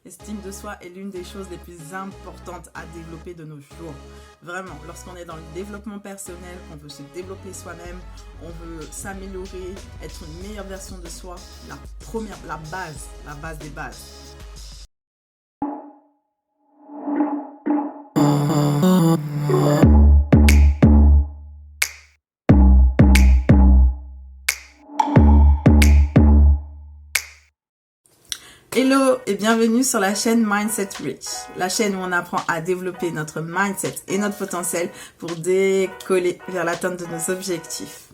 L'estime de soi est l'une des choses les plus importantes à développer de nos jours. Vraiment, lorsqu'on est dans le développement personnel, qu'on veut se développer soi-même, on veut s'améliorer, être une meilleure version de soi, la base des bases. Hello et bienvenue sur la chaîne Mindset Rich, la chaîne où on apprend à développer notre mindset et notre potentiel pour décoller vers l'atteinte de nos objectifs.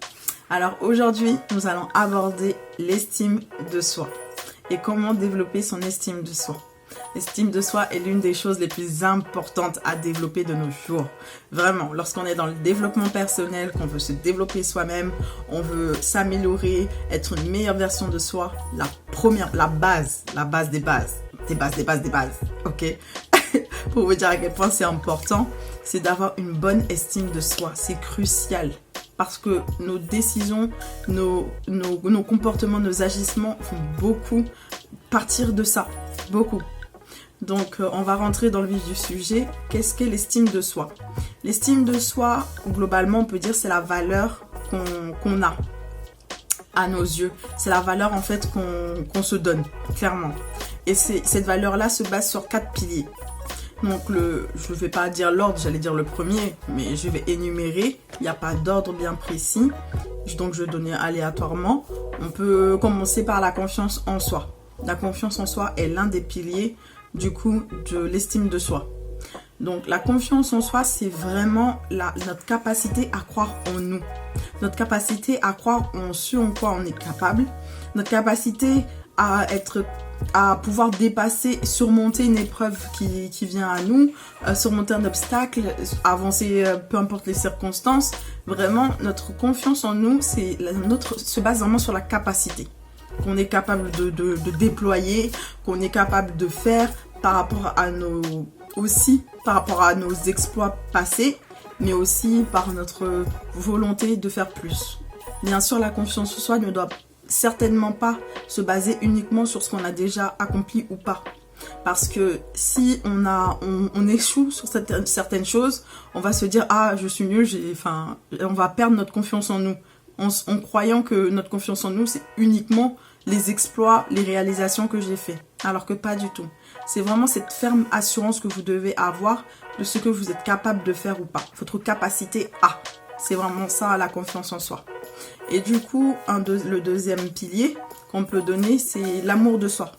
Alors aujourd'hui, nous allons aborder l'estime de soi et comment développer son estime de soi. L'estime de soi est l'une des choses les plus importantes à développer de nos jours. Vraiment, lorsqu'on est dans le développement personnel, qu'on veut se développer soi-même, on veut s'améliorer, être une meilleure version de soi, la base des bases, ok? Pour vous dire à quel point c'est important, c'est d'avoir une bonne estime de soi. C'est crucial. Parce que nos décisions, nos comportements, nos agissements vont beaucoup partir de ça. Beaucoup. Donc, on va rentrer dans le vif du sujet. Qu'est-ce qu'est l'estime de soi? L'estime de soi, globalement, on peut dire c'est la valeur qu'on a à nos yeux. C'est la valeur, en fait, qu'on se donne, clairement. Et cette valeur-là se base sur 4 piliers. Donc, je ne vais pas dire l'ordre, j'allais dire le premier, mais je vais énumérer. Il n'y a pas d'ordre bien précis. Donc, je vais donner aléatoirement. On peut commencer par la confiance en soi. La confiance en soi est l'un des piliers du coup de l'estime de soi. Donc la confiance en soi, c'est vraiment notre capacité à croire en nous, notre capacité à croire en ce en quoi on est capable, notre capacité à pouvoir dépasser, surmonter une épreuve qui vient à nous, surmonter un obstacle, avancer peu importe les circonstances. Vraiment, notre confiance en nous, se base vraiment sur la capacité qu'on est capable de déployer, qu'on est capable de faire par rapport à nos exploits passés, mais aussi par notre volonté de faire plus. Bien sûr, la confiance en soi ne doit certainement pas se baser uniquement sur ce qu'on a déjà accompli ou pas. Parce que si on échoue sur certaines choses, on va se dire « Ah, je suis nul », on va perdre notre confiance en nous. En croyant que notre confiance en nous, c'est uniquement les exploits, les réalisations que j'ai fait. Alors que pas du tout. C'est vraiment cette ferme assurance que vous devez avoir de ce que vous êtes capable de faire ou pas. Votre capacité à. C'est vraiment ça, la confiance en soi. Et du coup, le deuxième pilier qu'on peut donner, c'est l'amour de soi.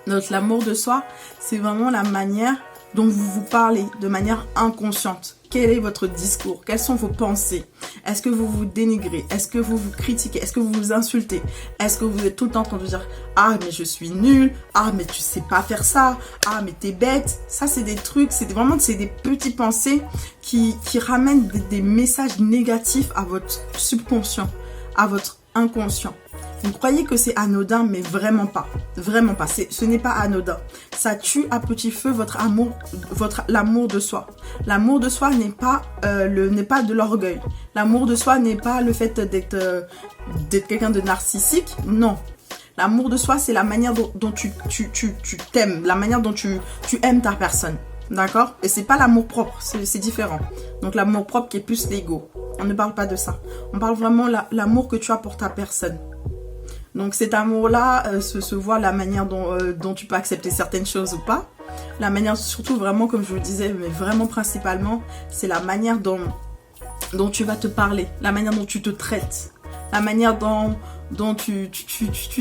Donc l'amour de soi, c'est vraiment la manière dont vous vous parlez de manière inconsciente. Quel est votre discours? Quelles sont vos pensées? Est-ce que vous vous dénigrez? Est-ce que vous vous critiquez? Est-ce que vous vous insultez? Est-ce que vous êtes tout le temps en train de dire « Ah, mais je suis nul. Ah, mais tu sais pas faire ça. Ah, mais t'es bête. » Ça, c'est des trucs, c'est des petites pensées qui ramènent des messages négatifs à votre subconscient, à votre inconscient. Vous croyez que c'est anodin, mais vraiment pas. Vraiment pas. Ce n'est pas anodin. Ça tue à petit feu l'amour de soi. L'amour de soi n'est pas de l'orgueil. L'amour de soi n'est pas le fait d'être quelqu'un de narcissique. Non. L'amour de soi, c'est la manière dont tu t'aimes, la manière dont tu aimes ta personne. D'accord? Et c'est pas l'amour propre, c'est différent. Donc l'amour propre qui est plus l'ego. On ne parle pas de ça. On parle vraiment de l'amour que tu as pour ta personne. Donc cet amour-là se voit la manière dont tu peux accepter certaines choses ou pas. La manière, surtout vraiment, comme je vous le disais, mais vraiment principalement, c'est la manière dont tu vas te parler, la manière dont tu te traites, la manière dont tu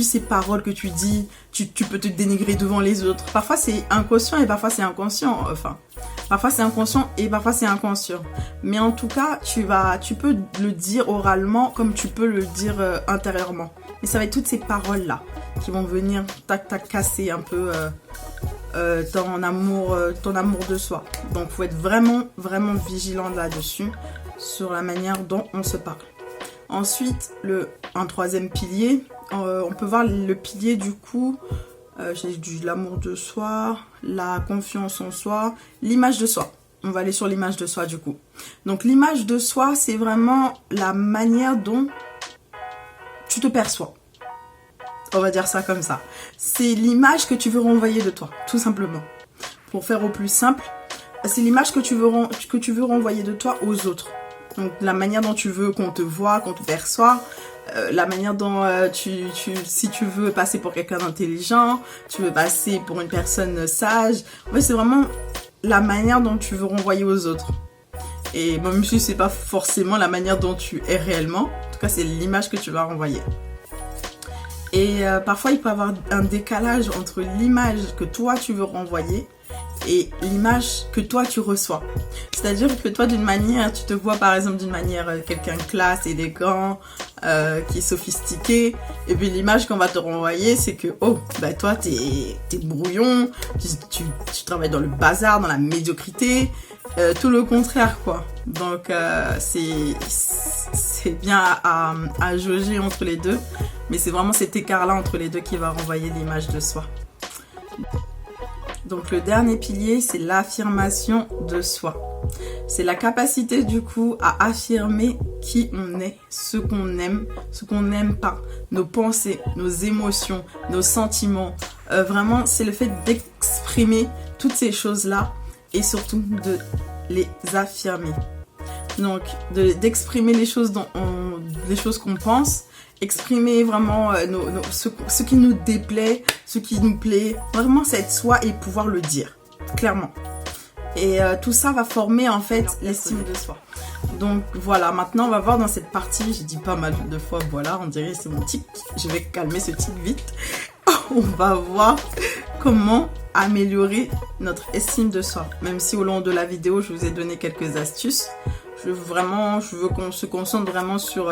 ces paroles que tu dis, tu peux te dénigrer devant les autres. Parfois c'est inconscient et parfois c'est inconscient. Parfois c'est inconscient et parfois c'est inconscient. Mais en tout cas, tu peux le dire oralement comme tu peux le dire intérieurement. Et ça va être toutes ces paroles-là qui vont venir casser un peu ton amour de soi. Donc, faut être vraiment, vraiment vigilant là-dessus, sur la manière dont on se parle. Ensuite, un troisième pilier, on peut voir le pilier du coup, j'ai dit l'amour de soi, la confiance en soi, l'image de soi. On va aller sur l'image de soi du coup. Donc, l'image de soi, c'est vraiment la manière dont tu te perçois. On va dire ça comme ça. C'est l'image que tu veux renvoyer de toi, tout simplement. Pour faire au plus simple, c'est l'image que tu veux renvoyer de toi aux autres. Donc la manière dont tu veux qu'on te voit, qu'on te perçoit, la manière dont si tu veux passer pour quelqu'un d'intelligent, tu veux passer pour une personne sage. En fait, c'est vraiment la manière dont tu veux renvoyer aux autres. Et même si c'est pas forcément la manière dont tu es réellement, en tout cas c'est l'image que tu vas renvoyer. Et parfois il peut y avoir un décalage entre l'image que toi tu veux renvoyer et l'image que toi tu reçois. C'est-à-dire que toi d'une manière, tu te vois par exemple d'une manière quelqu'un de classe, élégant, qui est sophistiqué, et puis l'image qu'on va te renvoyer c'est que oh bah toi t'es brouillon, tu travailles dans le bazar, dans la médiocrité, tout le contraire quoi. Donc c'est bien à jauger entre les deux, mais c'est vraiment cet écart là entre les deux qui va renvoyer l'image de soi. Donc le dernier pilier, c'est l'affirmation de soi. C'est la capacité du coup à affirmer qui on est, ce qu'on aime, ce qu'on n'aime pas, nos pensées, nos émotions, nos sentiments. Vraiment, c'est le fait d'exprimer toutes ces choses-là et surtout de les affirmer. Donc d'exprimer les choses qu'on pense, exprimer vraiment ce qui nous déplaît, ce qui nous plaît, vraiment c'est être soi et pouvoir le dire, clairement. Et tout ça va former en fait l'estime de soi. Donc voilà, maintenant on va voir dans cette partie, j'ai dit pas mal de fois, voilà, on dirait c'est mon tic, je vais calmer ce tic vite. On va voir comment améliorer notre estime de soi. Même si au long de la vidéo, je vous ai donné quelques astuces. Je veux qu'on se concentre vraiment sur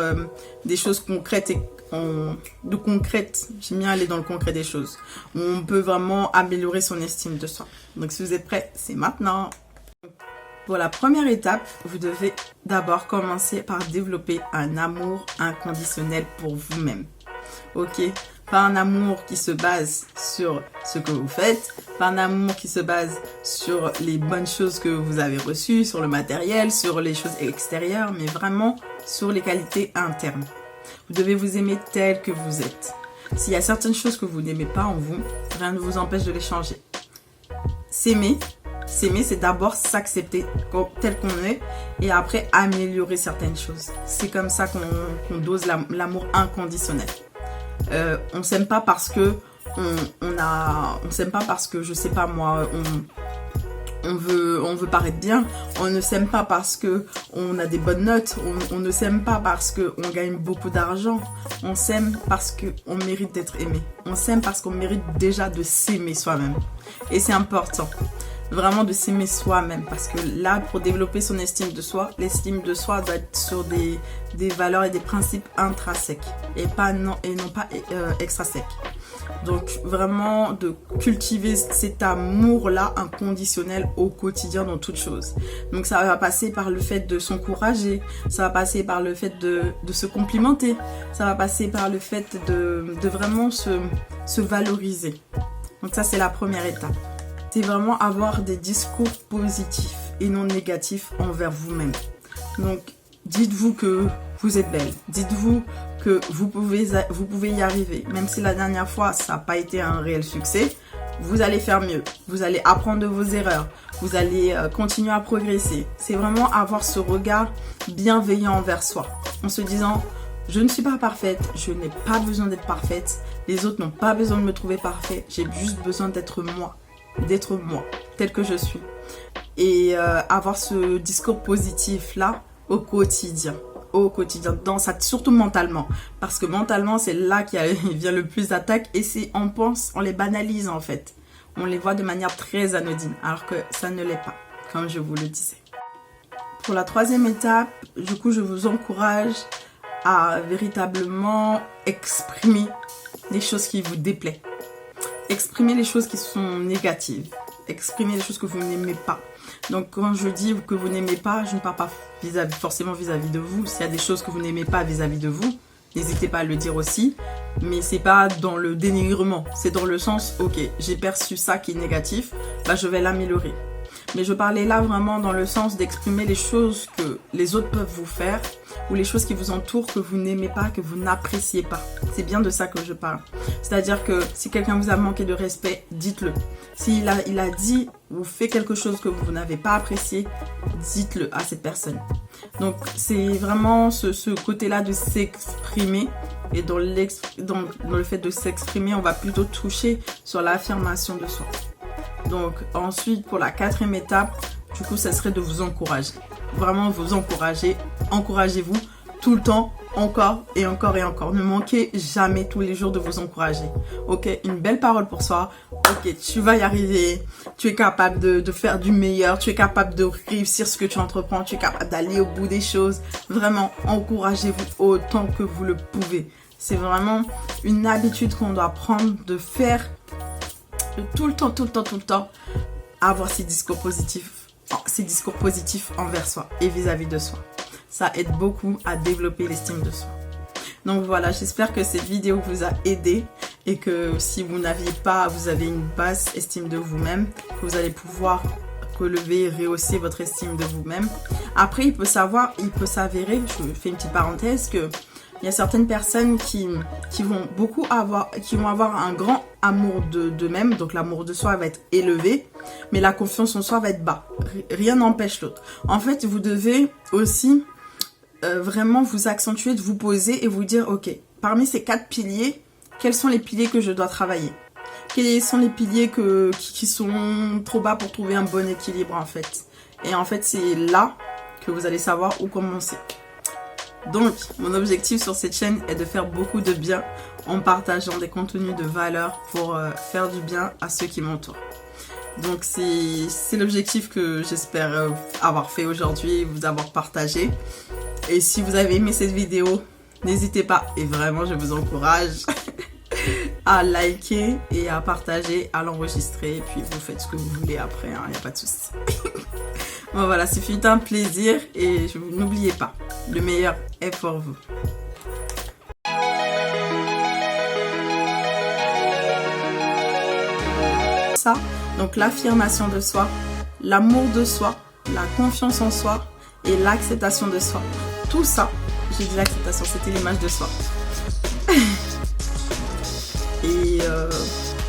des choses concrètes J'aime bien aller dans le concret des choses. On peut vraiment améliorer son estime de soi. Donc si vous êtes prêts, c'est maintenant. Pour la première étape, vous devez d'abord commencer par développer un amour inconditionnel pour vous-même. Ok? Pas un amour qui se base sur ce que vous faites, pas un amour qui se base sur les bonnes choses que vous avez reçues, sur le matériel, sur les choses extérieures, mais vraiment sur les qualités internes. Vous devez vous aimer tel que vous êtes. S'il y a certaines choses que vous n'aimez pas en vous, rien ne vous empêche de les changer. S'aimer, c'est d'abord s'accepter tel qu'on est et après améliorer certaines choses. C'est comme ça qu'on dose l'amour inconditionnel. On s'aime pas parce que on s'aime pas parce que je sais pas moi on veut paraître bien, on ne s'aime pas parce que on a des bonnes notes, on ne s'aime pas parce que on gagne beaucoup d'argent, on s'aime parce que on mérite d'être aimé, on s'aime parce qu'on mérite déjà de s'aimer soi-même. Et c'est important vraiment de s'aimer soi-même, parce que là, pour développer son estime de soi, l'estime de soi doit être sur des valeurs et des principes intrinsèques et non pas extrinsèques. Donc vraiment de cultiver cet amour-là inconditionnel au quotidien dans toutes choses. Donc ça va passer par le fait de s'encourager, ça va passer par le fait de se complimenter, ça va passer par le fait de vraiment se valoriser. Donc ça, c'est la première étape. C'est vraiment avoir des discours positifs et non négatifs envers vous-même. Donc, dites-vous que vous êtes belle. Dites-vous que vous pouvez y arriver. Même si la dernière fois, ça n'a pas été un réel succès, vous allez faire mieux. Vous allez apprendre de vos erreurs. Vous allez continuer à progresser. C'est vraiment avoir ce regard bienveillant envers soi. En se disant, je ne suis pas parfaite, je n'ai pas besoin d'être parfaite. Les autres n'ont pas besoin de me trouver parfaite. J'ai juste besoin d'être moi, tel que je suis. Et avoir ce discours positif-là au quotidien, surtout mentalement. Parce que mentalement, c'est là qu'il vient le plus d'attaques et on les banalise en fait. On les voit de manière très anodine, alors que ça ne l'est pas, comme je vous le disais. Pour la troisième étape, du coup, je vous encourage à véritablement exprimer les choses qui vous déplaisent. Exprimer les choses qui sont négatives. Exprimer les choses que vous n'aimez pas. Donc quand je dis que vous n'aimez pas, je ne parle pas forcément vis-à-vis de vous. S'il y a des choses que vous n'aimez pas vis-à-vis de vous, n'hésitez pas à le dire aussi. Mais c'est pas dans le dénigrement. C'est dans le sens, ok, j'ai perçu ça qui est négatif, bah je vais l'améliorer. Mais je parlais là vraiment dans le sens d'exprimer les choses que les autres peuvent vous faire ou les choses qui vous entourent que vous n'aimez pas, que vous n'appréciez pas. C'est bien de ça que je parle. C'est-à-dire que si quelqu'un vous a manqué de respect, dites-le. S'il a dit ou fait quelque chose que vous n'avez pas apprécié, dites-le à cette personne. Donc c'est vraiment ce côté-là de s'exprimer. Et dans le fait de s'exprimer, on va plutôt toucher sur l'affirmation de soi. Donc ensuite, pour la 4e étape, du coup, ça serait de vous encourager. Vraiment vous encourager. Encouragez-vous tout le temps, encore et encore et encore. Ne manquez jamais tous les jours de vous encourager. Ok, une belle parole pour soi. Ok, tu vas y arriver. Tu es capable de faire du meilleur. Tu es capable de réussir ce que tu entreprends. Tu es capable d'aller au bout des choses. Vraiment, encouragez-vous autant que vous le pouvez. C'est vraiment une habitude qu'on doit prendre de faire tout le temps. Avoir ces discours positifs envers soi et vis-à-vis de soi. Ça aide beaucoup à développer l'estime de soi. Donc voilà, j'espère que cette vidéo vous a aidé et que si vous avez une basse estime de vous-même, que vous allez pouvoir relever et rehausser votre estime de vous-même. Après, il peut s'avérer, je fais une petite parenthèse, que il y a certaines personnes qui vont avoir un grand amour d'eux-mêmes, donc l'amour de soi va être élevé, mais la confiance en soi va être bas. Rien n'empêche l'autre. En fait, vous devez aussi vraiment vous accentuer, de vous poser et vous dire, ok, parmi ces 4 piliers, quels sont les piliers que je dois travailler? Quels sont les piliers qui sont trop bas pour trouver un bon équilibre en fait? Et en fait, c'est là que vous allez savoir où commencer. Donc, mon objectif sur cette chaîne est de faire beaucoup de bien en partageant des contenus de valeur pour faire du bien à ceux qui m'entourent. Donc, c'est l'objectif que j'espère avoir fait aujourd'hui, vous avoir partagé. Et si vous avez aimé cette vidéo, n'hésitez pas, et vraiment je vous encourage à liker et à partager, à l'enregistrer. Et puis vous faites ce que vous voulez après, il n'y a pas de souci. Bon voilà, ce fut un plaisir et n'oubliez pas, le meilleur est pour vous. Ça, donc l'affirmation de soi, l'amour de soi, la confiance en soi et l'acceptation de soi. Tout ça, j'ai dit l'acceptation, c'était l'image de soi. Et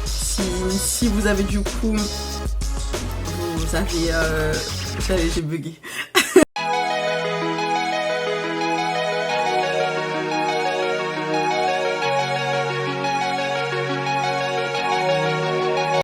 si vous avez du coup, j'ai bugué.